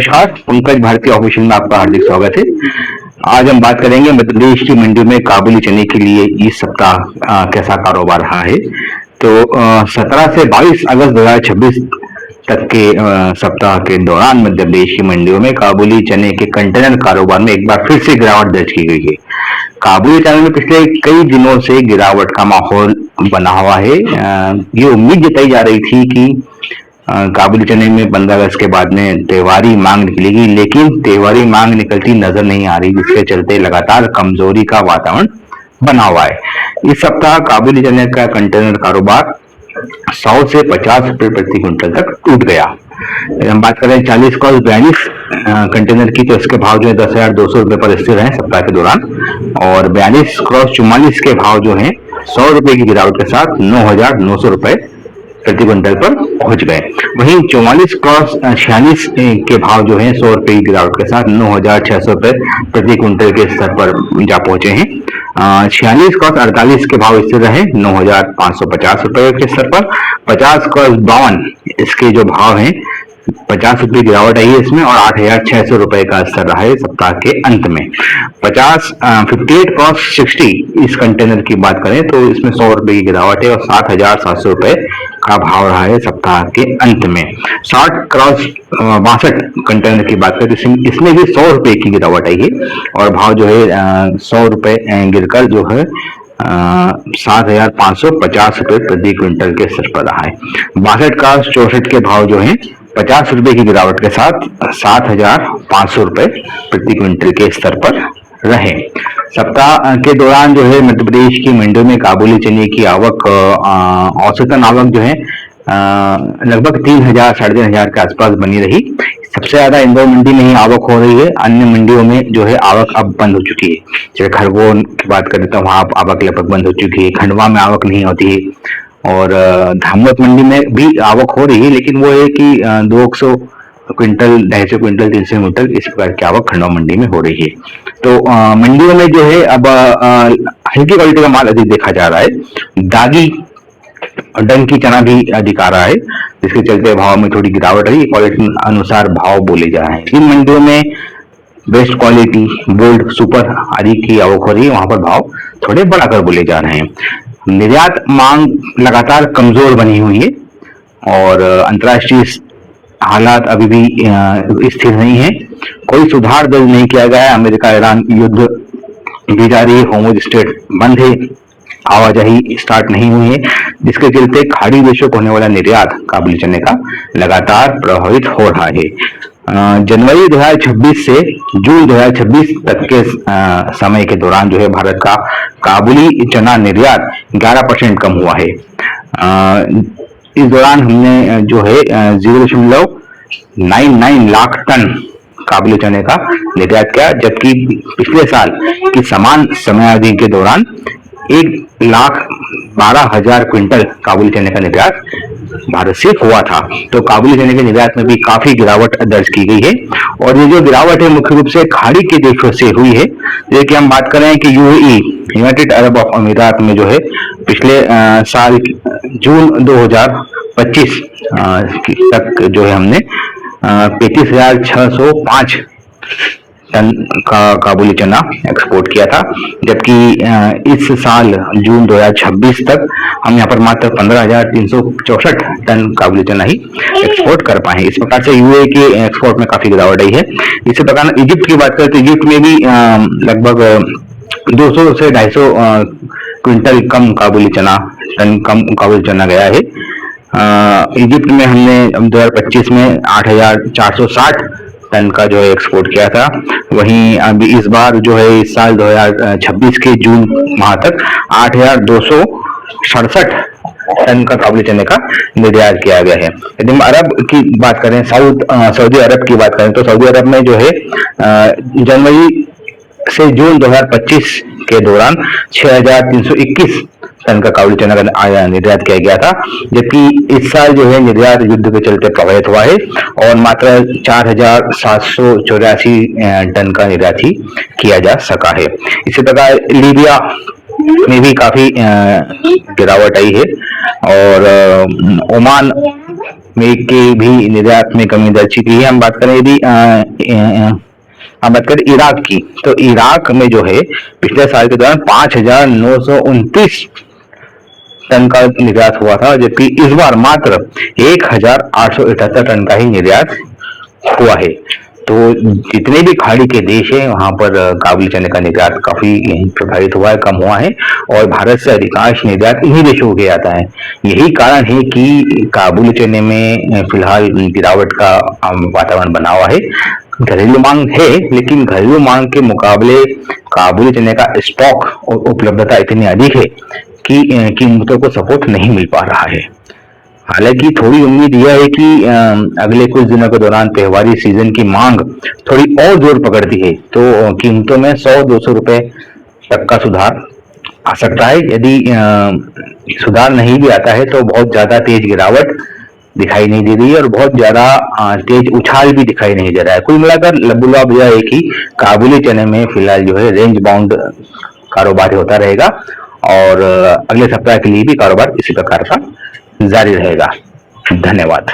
नमस्कार, पंकज भारती ऑफिशियल में आपका हार्दिक स्वागत है। आज हम बात करेंगे मध्य प्रदेश की मंडियों में काबुली चने के लिए इस सप्ताह कैसा कारोबार रहा है। तो 17 से 22 अगस्त 2026 तक के सप्ताह के दौरान मध्य प्रदेश की मंडियों में काबुली चने के कंटेनर कारोबार में एक बार फिर से गिरावट दर्ज की गई है। काबुली चने में पिछले कई दिनों से गिरावट का माहौल बना हुआ है। ये उम्मीद जताई जा रही थी कि काबुली चने में 15 अगस्त के बाद में त्योहारी मांग निकलेगी, लेकिन त्योहारी मांग निकलती नजर नहीं आ रही, जिसके चलते लगातार कमजोरी का वातावरण बना हुआ है। इस सप्ताह काबुली चने का कंटेनर कारोबार 100 से 50 रुपए प्रति क्विंटल तक टूट गया। हम बात करें 40 क्रॉस 42 कंटेनर की, तो इसके भाव जो है 10,200 रुपए पर स्थिर रहे सप्ताह के दौरान, और 42 क्रॉस 44 के भाव जो है 100 रुपए की गिरावट के साथ 9,900 रुपए प्रति क्विंटल पर पहुंच गए। वहीं 44 क्रॉस 46 के भाव जो है 100 रुपए की गिरावट के साथ 9,600 रुपए प्रति क्विंटल के स्तर पर जा पहुंचे हैं। 46 क्रॉस 48 के भाव स्थिर रहे 9,550 रुपए के स्तर पर। 50 क्रॉस 52 इसके जो भाव हैं 50 रुपए गिरावट आई है इसमें, और 8,600 रुपए का स्तर रहा है सप्ताह के अंत में। 58 क्रॉस 60 इस कंटेनर की बात करें तो इसमें 100 रुपए की गिरावट है और 7,700 रुपए का भाव रहा है सप्ताह के अंत में। 60 क्रॉस 62 कंटेनर की बात करें तो इसमें भी 100 रुपए की गिरावट आई है और भाव जो है 100 रुपए गिरकर जो है 7,550 रुपए प्रति क्विंटल के स्तर पर रहा है। 62 क्रॉस 64 के भाव जो है 50 रुपए की गिरावट के साथ 7,500 रुपए प्रति क्विंटल के स्तर पर रहे। सप्ताह के दौरान जो है मध्य प्रदेश की मंडियों में काबुली चने की आवक औसतन आवक जो है लगभग 3,000 साढ़े 3,000 के आसपास बनी रही। सबसे ज्यादा इंदौर मंडी में ही आवक हो रही है, अन्य मंडियों में जो है आवक अब बंद हो चुकी है। जैसे खरगोन की बात करें तो वहां आवक लगभग बंद हो चुकी है, खंडवा में आवक नहीं होती है, और धामोद मंडी में भी आवक हो रही है, लेकिन वो है कि 200 क्विंटल 250 क्विंटल 300 क्विंटल इस प्रकार की आवक खंडवा मंडी में हो रही है। तो मंडियों में जो है अब हल्की क्वालिटी का माल अधिक देखा जा रहा है। दागी डंकी चना भी अधिक आ रहा है, जिसके चलते भाव में थोड़ी गिरावट रही। क्वालिटी अनुसार भाव बोले जा रहे हैं। इन मंडियों में बेस्ट क्वालिटी, गोल्ड, सुपर आदि की आवक हो रही है, वहां पर भाव थोड़े बढ़ाकर बोले जा रहे हैं। निर्यात मांग लगातार कमजोर बनी हुई है और अंतर्राष्ट्रीय हालात अभी भी स्थिर नहीं है। कोई सुधार दर्ज नहीं किया गया है। अमेरिका ईरान युद्ध भी जारी है, होमोज स्टेट बंद है, आवाजाही स्टार्ट नहीं हुई है, जिसके चलते खाड़ी देशों को होने वाला निर्यात काबुली चने का लगातार प्रभावित हो रहा है। जनवरी 2026 से जून 2026 तक के समय के दौरान जो है भारत का काबुली चना निर्यात 11% कम हुआ है। इस दौरान हमने जो है 0.99 लाख टन काबुली चने का निर्यात किया, जबकि पिछले साल की समान समयावधि के दौरान 1,12,000 क्विंटल काबुली चने का निर्यात भारत से हुआ था। तो काबुली चने के निर्यात में भी काफी गिरावट दर्ज की गई है, और ये जो गिरावट है मुख्य रूप से खाड़ी के देशों से हुई है। जैसे कि हम बात करें कि यूएई यूनाइटेड अरब ऑफ अमीरात में जो है पिछले साल जून 2025 तक जो है हमने 35,605 टन का काबुली चना एक्सपोर्ट किया था, जबकि इस साल जून 2026 तक हम यहाँ पर मात्र 15,364 टन काबुली चना ही एक्सपोर्ट कर पाए। इस प्रकार से यूएई के एक्सपोर्ट में काफी गिरावट आई है। इसी प्रकार इजिप्ट की बात करें तो इजिप्ट में भी लगभग 200 से 250 क्विंटल कम काबुली चना गया है। इजिप्ट में हमने 2025 में 8,460 टन का जो है एक्सपोर्ट किया था। वहीं अभी इस बार जो है इस साल 2026 के जून माह तक 8,267 टन का काबुली चने का निर्यात किया गया है। यदि हम अरब की बात करें, सऊदी अरब की बात करें तो सऊदी अरब में जो है जनवरी से जून 2025 के दौरान 6,321 टन का काबुली चना का निर्यात किया गया था, जबकि इस साल जो है निर्यात युद्ध के चलते प्रभावित हुआ है और मात्र 4,784 टन का निर्यात ही किया जा सका है। इसी प्रकार लीबिया में भी काफी गिरावट आई है, और ओमान में की भी निर्यात में कमी दर्ज की है। हम बात करें यदि हम बात करें इराक की, तो इराक में जो है पिछले साल के दौरान 5,929 टन का निर्यात हुआ था, जबकि इस बार मात्र 1,878 टन का ही निर्यात हुआ है। तो जितने भी खाड़ी के देश हैं वहां पर काबुली चने का निर्यात काफी प्रभावित हुआ है, कम हुआ है, और भारत से अधिकांश निर्यात इन्हीं देशों के आता है। यही कारण है कि काबुली चने में फिलहाल गिरावट का वातावरण बना हुआ है। घरेलू मांग है, लेकिन घरेलू मांग के मुकाबले काबुली चने का स्टॉक और उपलब्धता इतनी अधिक है कि कीमतों को सपोर्ट नहीं मिल पा रहा है। हालांकि थोड़ी उम्मीद यह है कि अगले कुछ दिनों के दौरान त्योहारी सीजन की मांग थोड़ी और जोर पकड़ती है, तो कीमतों में 100-200 रुपए तक का सुधार आ सकता है। यदि सुधार नहीं भी आता है तो बहुत ज्यादा तेज गिरावट दिखाई नहीं दे रही है, और बहुत ज्यादा तेज उछाल भी दिखाई नहीं दे रहा है। कुल मिलाकर लबुलाब यह है कि काबुली चने में फिलहाल जो है रेंज बाउंड कारोबार होता रहेगा, और अगले सप्ताह के लिए भी कारोबार इसी प्रकार का जारी रहेगा। धन्यवाद।